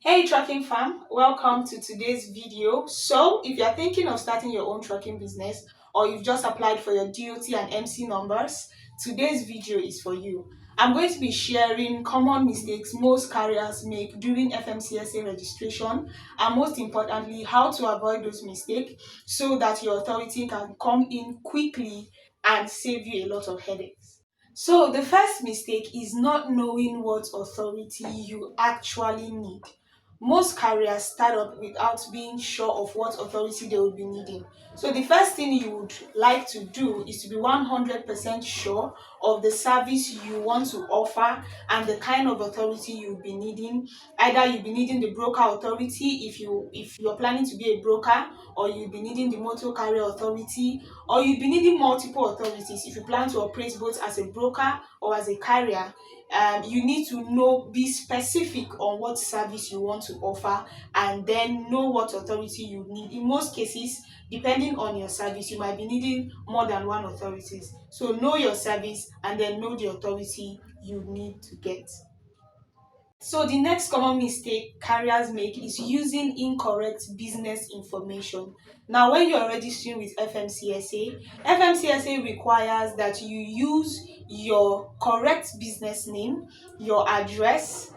Hey trucking fam, welcome to today's video. So if you're thinking of starting your own trucking business or you've just applied for your DOT and MC numbers, today's video is for you. I'm going to be sharing common mistakes most carriers make during FMCSA registration and most importantly how to avoid those mistakes so that your authority can come in quickly and save you a lot of headaches. So the first mistake is not knowing what authority you actually need. Most carriers start up without being sure of what authority they will be needing. So the first thing you would like to do is to be 100% sure of the service you want to offer and the kind of authority you'll be needing. Either you'll be needing the broker authority if you're planning to be a broker, or you'll be needing the motor carrier authority, or you'll be needing multiple authorities if you plan to operate both as a broker or as a carrier. You need to be specific on what service you want to offer and then know what authority you need. In most cases, depending on your service, you might be needing more than one authorities. So know your service and then know the authority you need to get. So the next common mistake carriers make is using incorrect business information. Now, when you are registering with FMCSA requires that you use your correct business name, your address,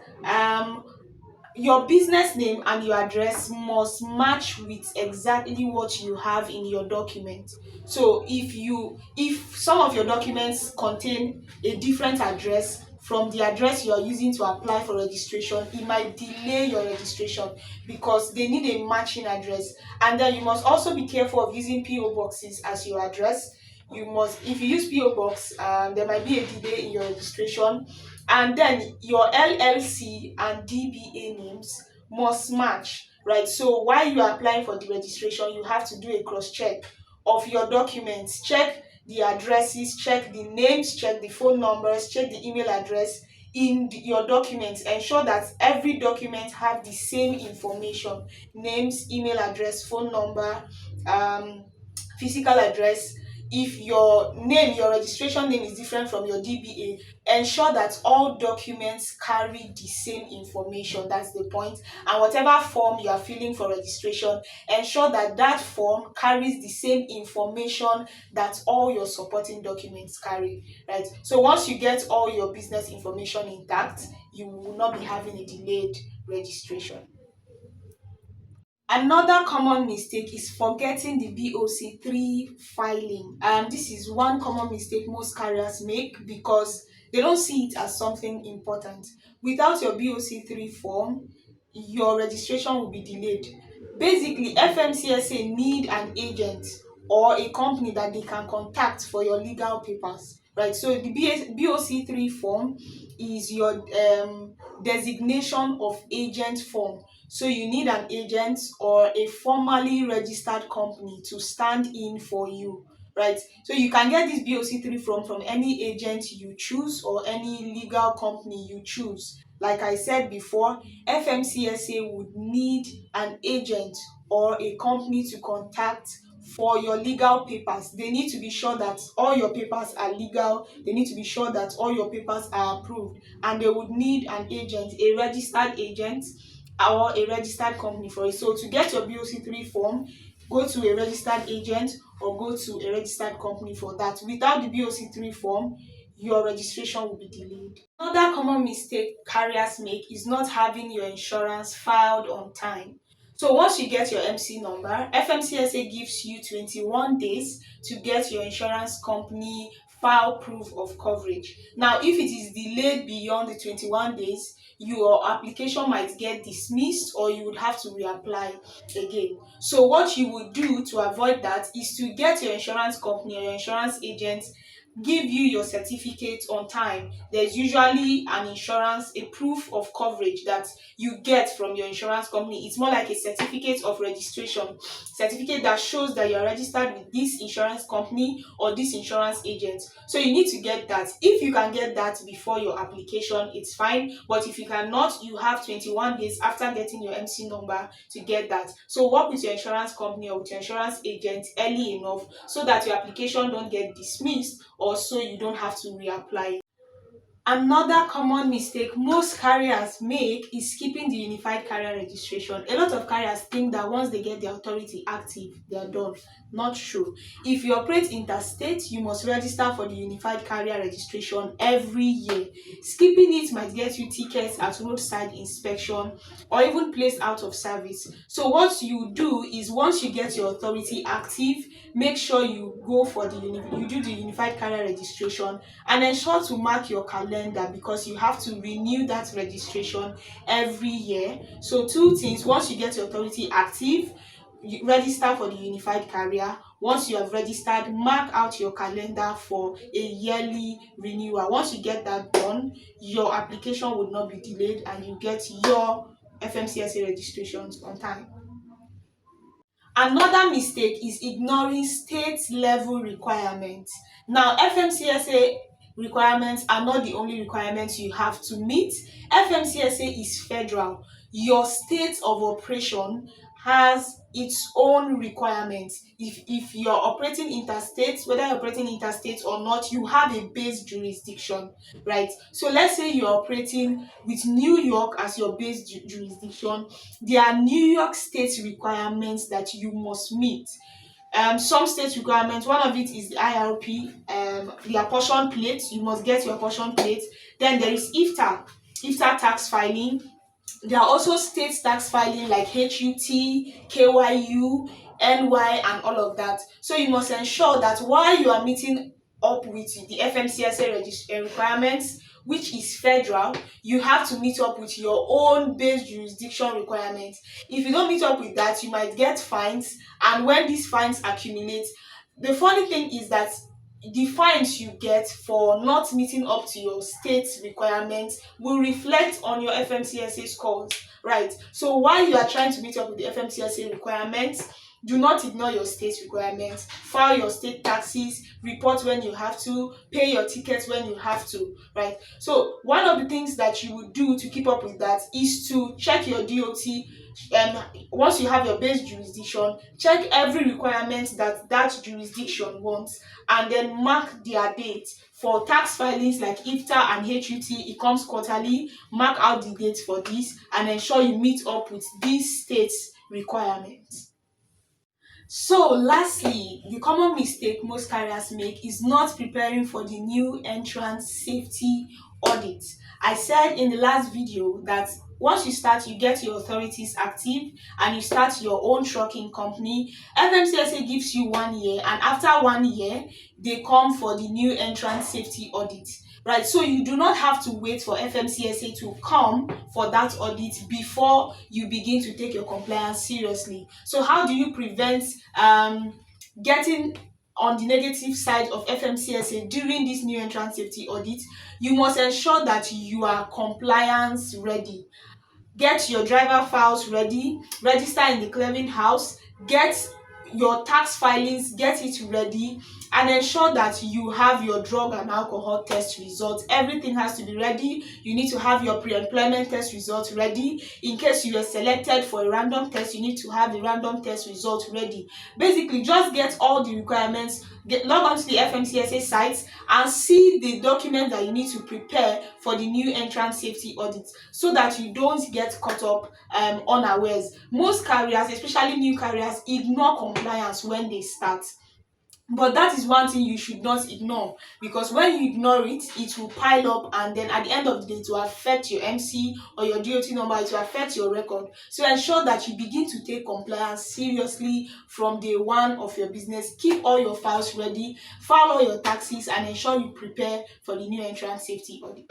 your business name and your address must match with exactly what you have in your document. So if some of your documents contain a different address from the address you are using to apply for registration, it might delay your registration because they need a matching address. And then you must also be careful of using PO boxes as your address. If you use PO box, there might be a delay in your registration. And then your LLC and DBA names must match, right? So while you are applying for the registration, you have to do a cross check of your documents. Check the addresses, check the names, check the phone numbers, check the email address in your documents. Ensure that every document have the same information: names, email address, phone number, physical address. If your registration name is different from your DBA, ensure that all documents carry the same information. That's the point. And whatever form you are filling for registration, ensure that that form carries the same information that all your supporting documents carry, right? So once you get all your business information intact, you will not be having a delayed registration. Another common mistake is forgetting the BOC3 filing. This is one common mistake most carriers make because they don't see it as something important. Without your BOC3 form, your registration will be delayed. Basically, FMCSA need an agent or a company that they can contact for your legal papers, right? So the BOC3 form is your designation of agent form. So you need an agent or a formally registered company to stand in for you, right? So you can get this BOC3 from any agent you choose or any legal company you choose. Like I said before, FMCSA would need an agent or a company to contact for your legal papers. They need to be sure that all your papers are legal. They need to be sure that all your papers are approved, and they would need an agent, a registered agent or a registered company for it. So to get your BOC3 form, go to a registered agent or go to a registered company for that. Without the BOC3 form, your registration will be delayed. Another common mistake carriers make is not having your insurance filed on time. So once you get your MC number, FMCSA gives you 21 days to get your insurance company file proof of coverage. Now, if it is delayed beyond the 21 days, your application might get dismissed or you would have to reapply again. So what you would do to avoid that is to get your insurance company or your insurance agent give you your certificate on time. There's usually an insurance, a proof of coverage that you get from your insurance company. It's more like a certificate of registration, certificate that shows that you're registered with this insurance company or this insurance agent. So you need to get that. If you can get that before your application, it's fine. But if you cannot, you have 21 days after getting your MC number to get that. So work with your insurance company or with your insurance agent early enough so that your application don't get dismissed or so you don't have to reapply. Another common mistake most carriers make is skipping the unified carrier registration. A lot of carriers think that once they get the authority active, they are done. Not true. If you operate interstate, you must register for the unified carrier registration every year. Skipping it might get you tickets at roadside inspection or even placed out of service. So what you do is, once you get your authority active, make sure you go for you do the unified carrier registration, and ensure to mark your calendar because you have to renew that registration every year. So two things: once you get your authority active, you register for the unified carrier. Once you have registered, mark out your calendar for a yearly renewal. Once you get that done, your application would not be delayed and you get your FMCSA registrations on time. Another mistake is ignoring state level requirements. Now, FMCSA requirements are not the only requirements you have to meet. FMCSA is federal. Your state of operation has its own requirements. If you're operating interstate, whether you're operating interstate or not, you have a base jurisdiction, right? So let's say you're operating with New York as your base jurisdiction. There are New York State requirements that you must meet. Some state requirements, one of it is the IRP, the apportion plate. You must get your apportion plate. Then there is IFTA tax filing. There are also state tax filing like HUT, KYU, NY, and all of that. So you must ensure that while you are meeting up with the FMCSA requirements, which is federal, you have to meet up with your own base jurisdiction requirements. If you don't meet up with that, you might get fines, and when these fines accumulate, the funny thing is that the fines you get for not meeting up to your state requirements will reflect on your FMCSA scores, right? So while you are trying to meet up with the FMCSA requirements, do not ignore your state requirements. File your state taxes, report when you have to, pay your tickets when you have to, right? So one of the things that you would do to keep up with that is to check your DOT. Once you have your base jurisdiction, check every requirement that jurisdiction wants, and then mark their date. For tax filings like IFTA and HUT, it comes quarterly. Mark out the dates for this and ensure you meet up with these states' requirements. So lastly, the common mistake most carriers make is not preparing for the new entrant safety audit. I said in the last video that once you start, you get your authorities active and you start your own trucking company, FMCSA gives you 1 year, and after 1 year, they come for the new entrant safety audit. Right, so you do not have to wait for FMCSA to come for that audit before you begin to take your compliance seriously. So how do you prevent getting on the negative side of FMCSA during this new entrant safety audit? You must ensure that you are compliance ready. Get your driver files ready, register in the clearinghouse, get your tax filings, get it ready, and ensure that you have your drug and alcohol test results. Everything has to be ready. You need to have your pre-employment test results ready. In case you were selected for a random test, you need to have the random test results ready. Basically, just get all the requirements, log on to the FMCSA site and see the document that you need to prepare for the new entrant safety audit, so that you don't get caught up unawares. Most carriers, especially new carriers, ignore compliance when they start. But that is one thing you should not ignore, because when you ignore it, it will pile up, and then at the end of the day, it will affect your MC or your DOT number, it will affect your record. So ensure that you begin to take compliance seriously from day one of your business. Keep all your files ready, file all your taxes, and ensure you prepare for the new entrant safety audit.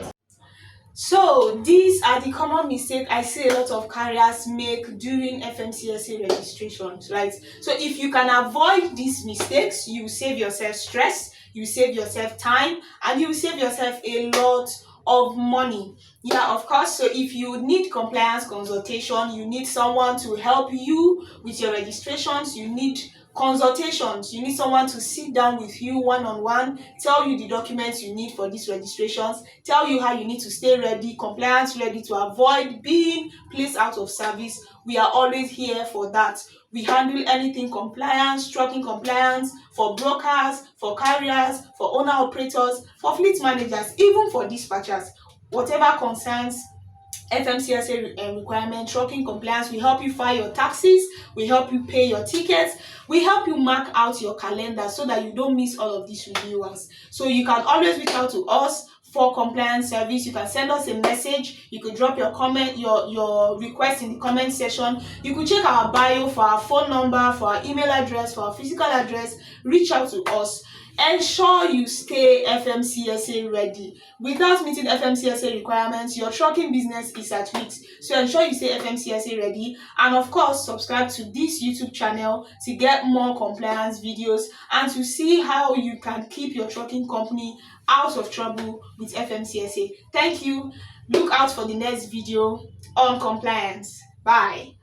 So these are the common mistakes I see a lot of carriers make during FMCSA registrations, right? So if you can avoid these mistakes, you save yourself stress, you save yourself time, and you save yourself a lot of money. Yeah, of course. So if you need compliance consultation, you need someone to help you with your registrations, you need Consultations, you need someone to sit down with you one-on-one, tell you the documents you need for these registrations, tell you how you need to stay ready, compliance ready, to avoid being placed out of service. We are always here for that. We handle anything compliance, trucking compliance, for brokers, for carriers, for owner operators, for fleet managers, even for dispatchers. Whatever concerns FMCSA requirement, trucking compliance, we help you file your taxes, we help you pay your tickets, we help you mark out your calendar so that you don't miss all of these renewals. So you can always reach out to us for compliance service. You can send us a message, you could drop your comment, your request in the comment section. You could check our bio for our phone number, for our email address, for our physical address. Reach out to us. Ensure you stay FMCSA ready. Without meeting FMCSA requirements, your trucking business is at risk. So ensure you stay FMCSA ready, and of course subscribe to this YouTube channel to get more compliance videos and to see how you can keep your trucking company out of trouble with FMCSA. Thank you. Look out for the next video on compliance. Bye.